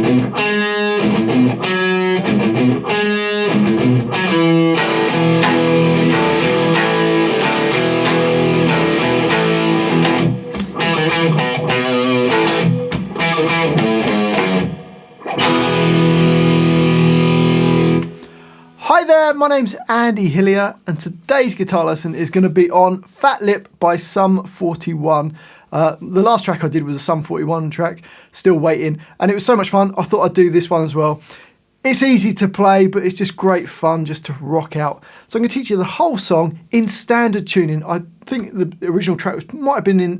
Hi there, my name's Andy Hillier and today's guitar lesson is going to be on Fat Lip by Sum 41. The last track I did was a Sum 41 track, Still Waiting, and it was so much fun I thought I'd do this one as well. It's easy to play but it's just great fun just to rock out. So I'm going to teach you the whole song in standard tuning. I think the original track might have been in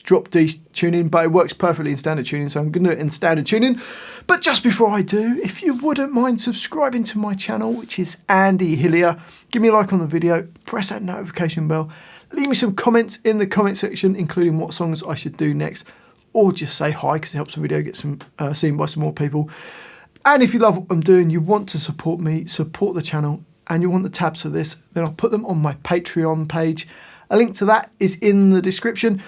drop D tuning, but it works perfectly in standard tuning, so I'm going to do it in standard tuning. But just before I do, if you wouldn't mind subscribing to my channel, which is Andy Hillier, give me a like on the video, press that notification bell, leave me some comments in the comment section, including what songs I should do next, or just say hi because it helps the video get seen by some more people. And if you love what I'm doing, you want to support me, support the channel, and you want the tabs for this, then I'll put them on my Patreon page. A link to that is in the description.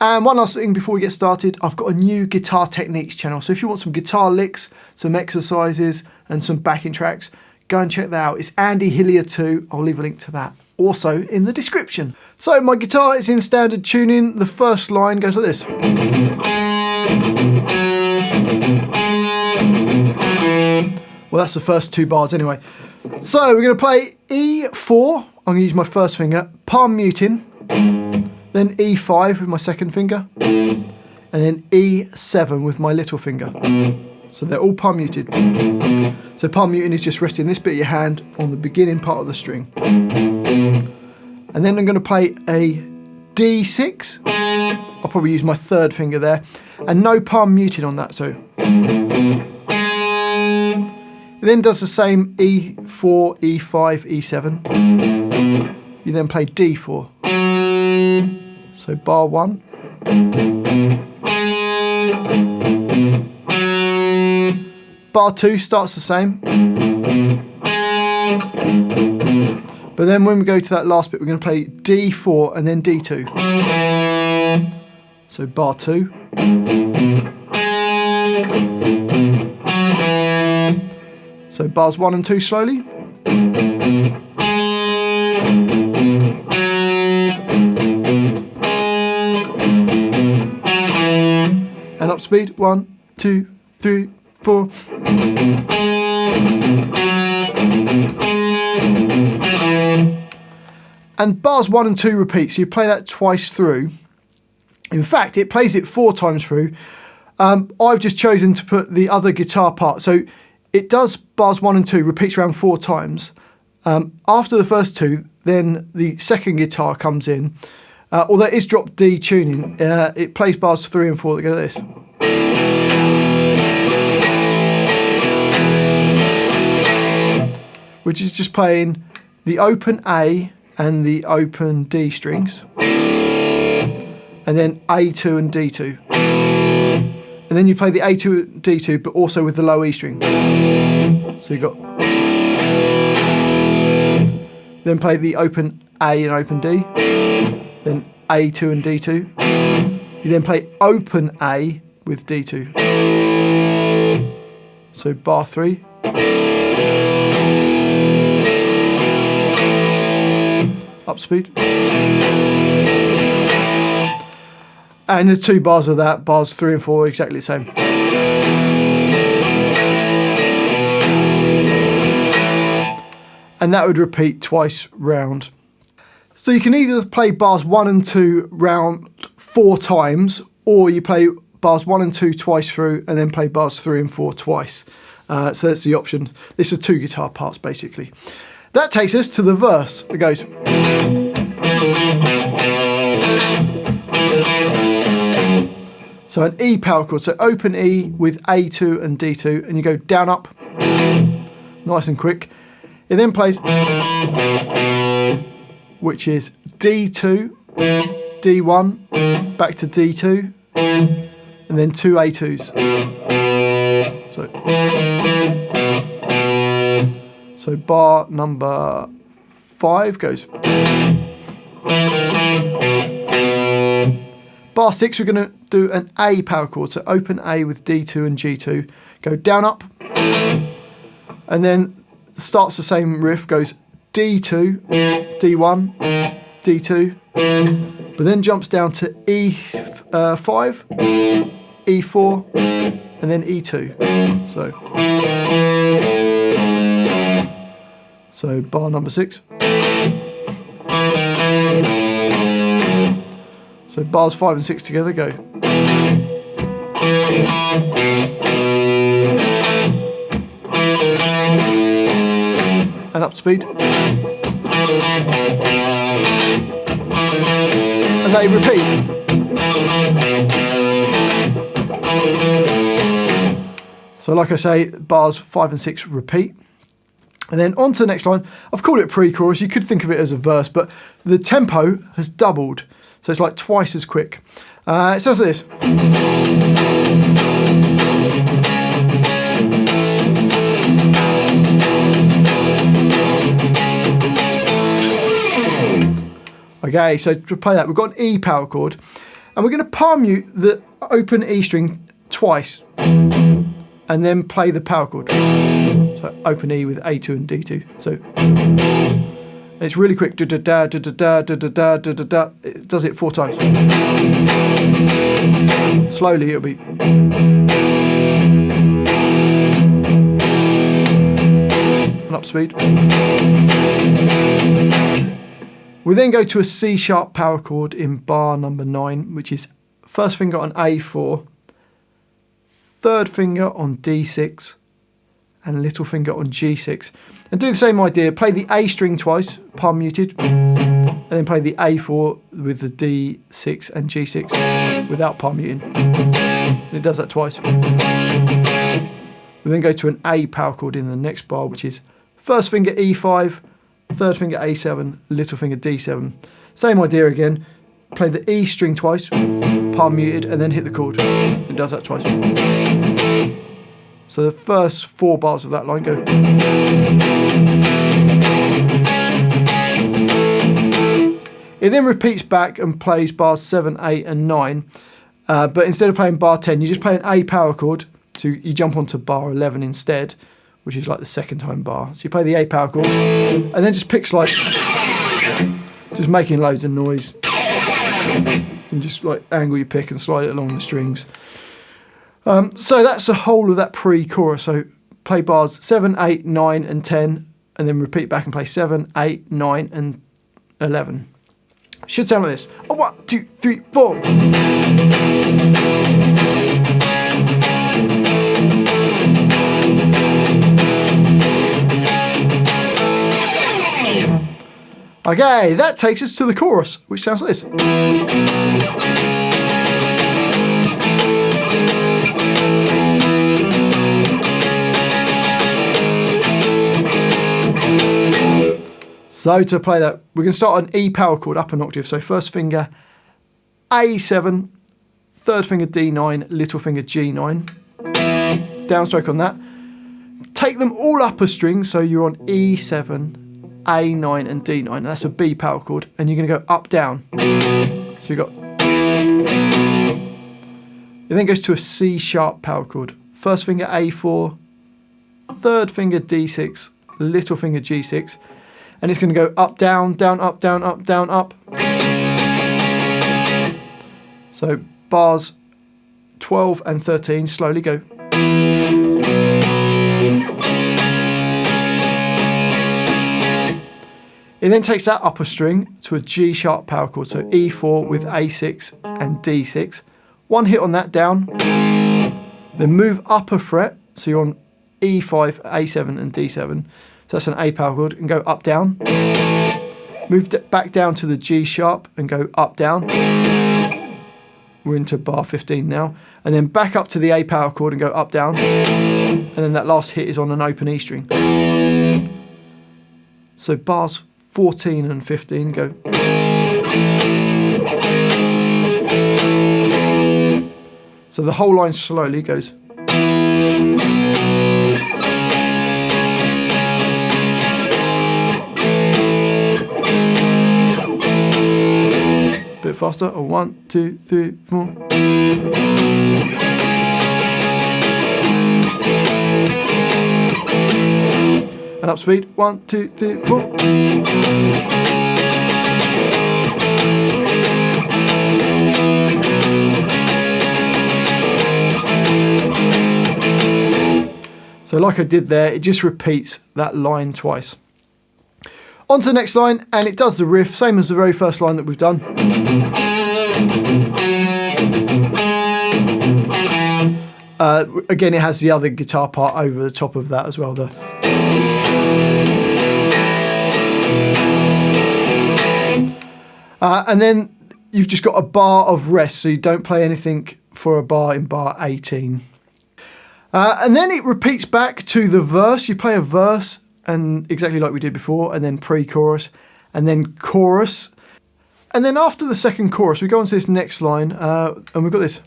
And one last thing before we get started, I've got a new guitar techniques channel. So if you want some guitar licks, some exercises and some backing tracks, go and check that out. It's Andy Hillier 2. I'll leave a link to that also in the description. So my guitar is in standard tuning. The first line goes like this. Well, that's the first two bars anyway. So we're going to play E4. I'm going to use my first finger, palm muting. Then E5 with my second finger, and then E7 with my little finger. So they're all palm muted. So palm muting is just resting this bit of your hand on the beginning part of the string. And then I'm going to play a D6. I'll probably use my third finger there, and no palm muting on that. So it then does the same E4, E5, E7. You then play D4. So bar 1, bar 2 starts the same, but then when we go to that last bit we're going to play D4 and then D2. So bar 2, so bars 1 and 2 slowly. And up speed, 1, 2, 3, 4. And bars 1 and 2 repeat, so you play that twice through. In fact, it plays it 4 times through. I've just chosen to put the other guitar part. So it does bars 1 and 2, repeats around 4 times. After the first 2, then the second guitar comes in. Although it is drop D tuning, it plays bars 3 and 4 that go like this. Which is just playing the open A and the open D strings. And then A2 and D2. And then you play the A2 and D2, but also with the low E string. So you've got... Then play the open A and open D. Then A2 and D2. You then play open A with D2. So bar 3. Up speed. And there's 2 bars of that, bars 3 and 4 exactly the same. And that would repeat twice round. So you can either play bars 1 and 2 round 4 times, or you play bars 1 and 2 twice through and then play bars 3 and 4 twice. So that's the option. This is 2 guitar parts basically. That takes us to the verse. It goes. So an E power chord, so open E with A2 and D2, and you go down up, nice and quick. It then plays, which is D2, D1, back to D2, and then 2 A2s. So bar number 5 goes. Bar 6, we're going to do an A power chord. So open A with D2 and G2. Go down, up. And then starts the same riff, goes D2, D1, D2. But then jumps down to E5, E4, and then E2. So bar number 6. So bars 5 and 6 together go. And up speed. And they repeat. So like I say, bars 5 and 6 repeat. And then on to the next line. I've called it pre-chorus. You could think of it as a verse, but the tempo has doubled. So it's like twice as quick. It sounds like this. Okay, so to play that, we've got an E power chord, and we're going to palm mute the open E string twice, and then play the power chord. So open E with A2 and D2. So and it's really quick. Da da da da da da da da da da da. It does it 4 times. Slowly, it'll be. And up speed. We then go to a C sharp power chord in bar number 9, which is first finger on A4, third finger on D6, and little finger on G6. And do the same idea, play the A string twice, palm muted, and then play the A4 with the D6 and G6 without palm muting. And it does that twice. We then go to an A power chord in the next bar, which is first finger E5, third finger A7, little finger D7. Same idea again, play the E string twice, palm muted, and then hit the chord. It does that twice. So the first 4 bars of that line go. It then repeats back and plays bars 7, 8 and 9. But instead of playing bar 10, you just play an A power chord. So you jump onto bar 11 instead, which is like the second time bar. So you play the A power chord and then just pick slide. Just making loads of noise. You just like angle your pick and slide it along the strings. So that's the whole of that pre-chorus. So play bars 7, 8, 9 and 10 and then repeat back and play 7, 8, 9 and 11. Should sound like this. 1, 2, 3, 4. Okay, that takes us to the chorus, which sounds like this. So to play that, we're going to start on E power chord up an octave. So first finger A7, third finger D9, little finger G9. Downstroke on that. Take them all up a string, so you're on E7, A9 and D9. And that's a B power chord, and you're going to go up, down. So you got. It then goes to a C sharp power chord. First finger A4, third finger D6, little finger G6. And it's going to go up, down, down, up, down, up, down, up. So bars 12 and 13 slowly go. It then takes that upper string to a G sharp power chord, so E4 with A6 and D6. One hit on that down, then move up a fret, so you're on E5, A7 and D7. So that's an A power chord, and go up, down. Move back down to the G sharp and go up, down. We're into bar 15 now. And then back up to the A power chord and go up, down. And then that last hit is on an open E string. So bars 14 and 15 go. So the whole line slowly goes. Bit bit faster. 1, 2, 3, 4. And up speed. 1, 2, 3, 4. So like I did there, it just repeats that line twice. On to the next line, and it does the riff, same as the very first line that we've done. Again, it has the other guitar part over the top of that as well. And then you've just got a bar of rest, so you don't play anything for a bar in bar 18. And then it repeats back to the verse. You play a verse, and exactly like we did before, and then pre-chorus, and then chorus. And then after the second chorus, we go on to this next line, and we've got this.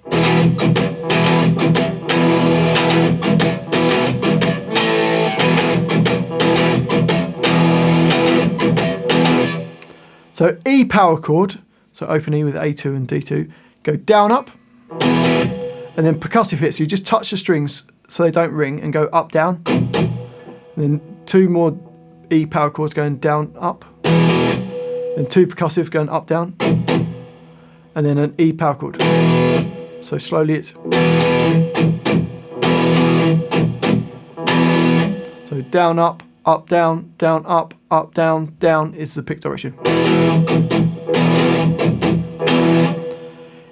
So E power chord, so open E with A2 and D2, go down, up, and then percussive hits. So you just touch the strings so they don't ring and go up, down. And then 2 more E power chords going down, up. Then 2 percussive going up, down. And then an E power chord. So slowly it's. So down, up, down, up, down, down is the pick direction.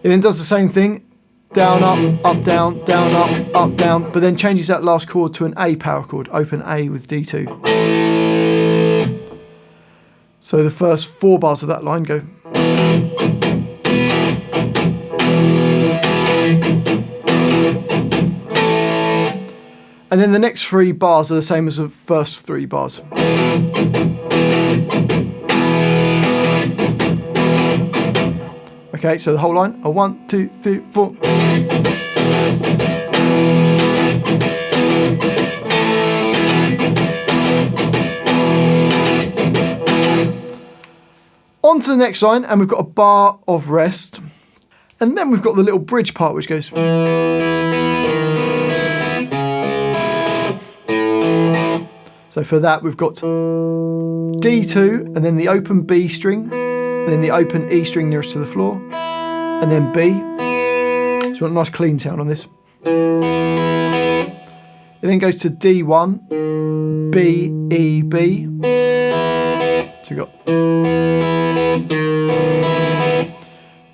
It then does the same thing. Down, up, down, up, down, but then changes that last chord to an A power chord, open A with D2. So the first 4 bars of that line go. And then the next 3 bars are the same as the first 3 bars. Okay, so the whole line, 1, 2, 3, 4. On to the next line, and we've got a bar of rest. And then we've got the little bridge part which goes. So for that we've got D2 and then the open B string, and then the open E string nearest to the floor, and then B. So you want a nice clean sound on this. It then goes to D1, B, E, B. So you got.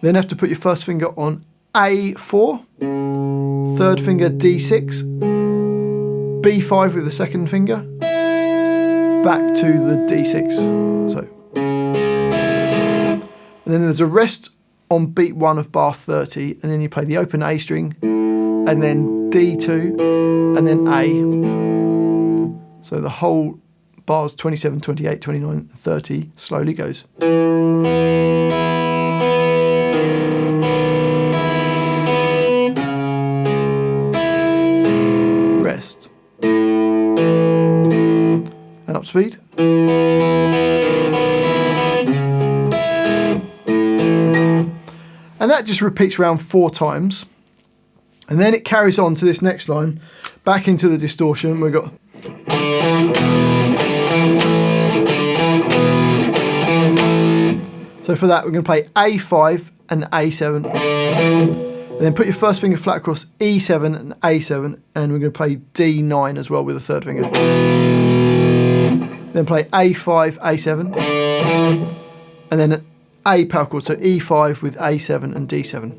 Then have to put your first finger on A4, third finger D6, B5 with the second finger, back to the D6. So. And then there's a rest on beat 1 of bar 30, and then you play the open A string, and then D2, and then A. So the whole bars 27, 28, 29, 30 slowly goes. Rest. And up speed. And that just repeats around 4 times. And then it carries on to this next line, back into the distortion. We've got. So for that, we're going to play A5 and A7. And then put your first finger flat across E7 and A7, and we're going to play D9 as well with the third finger. Then play A5, A7, and then an A power chord, so E5 with A7 and D7.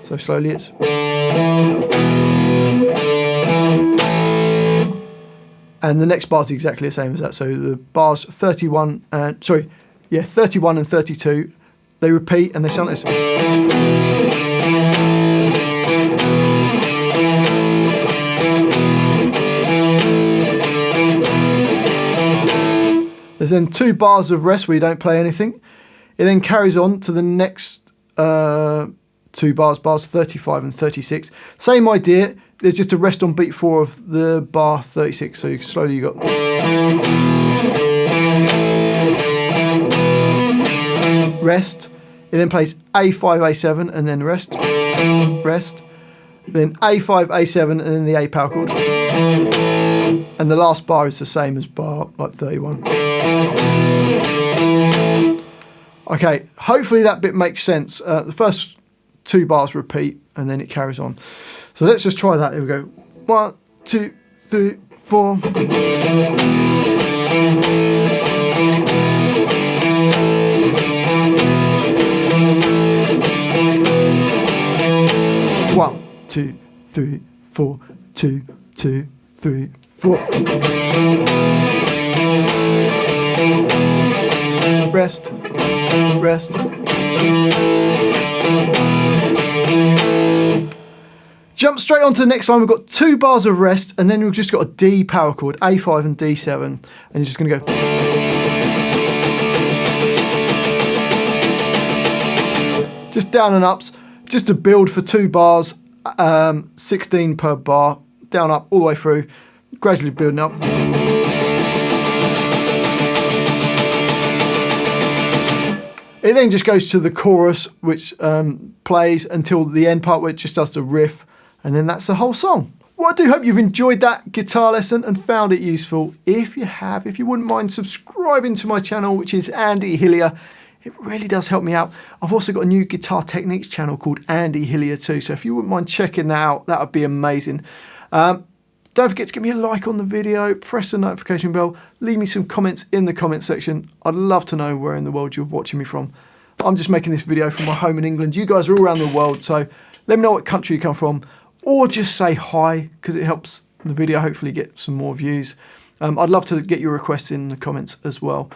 So slowly it's. And the next bar is exactly the same as that. So the bars 31 and 32, they repeat and they sound like this. There's then 2 bars of rest where you don't play anything. It then carries on to the next 2 bars, bars 35 and 36. Same idea, there's just a rest on beat 4 of the bar 36, so you slowly you got. Rest, It then plays A5, A7, and then rest, rest. Then A5, A7, and then the A power chord. And the last bar is the same as bar like 31. Okay, hopefully that bit makes sense. The first 2 bars repeat, and then it carries on. So let's just try that. Here we go. 1, 2, 3, 4. 1, 2, 3, 4, 2, 2, 3, 4. Rest, rest. Jump straight on to the next line. We've got 2 bars of rest, and then we've just got a D power chord, A5 and D7, and you're just going to go. Just down and ups, just to build for 2 bars, 16 per bar, down, up, all the way through, gradually building up. It then just goes to the chorus, which plays until the end part where it just does the riff, and then that's the whole song. Well, I do hope you've enjoyed that guitar lesson and found it useful. If you have, if you wouldn't mind subscribing to my channel, which is Andy Hillier, it really does help me out. I've also got a new guitar techniques channel called Andy Hillier too, so if you wouldn't mind checking that out, that would be amazing. Don't forget to give me a like on the video, press the notification bell, leave me some comments in the comment section. I'd love to know where in the world you're watching me from. I'm just making this video from my home in England. You guys are all around the world, so let me know what country you come from, or just say hi, because it helps the video hopefully get some more views. I'd love to get your requests in the comments as well.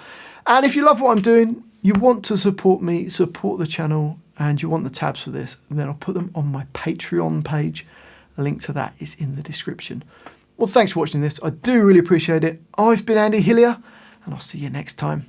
And if you love what I'm doing, you want to support me, support the channel, and you want the tabs for this, and then I'll put them on my Patreon page. A link to that is in the description. Well, thanks for watching this. I do really appreciate it. I've been Andy Hillier, and I'll see you next time.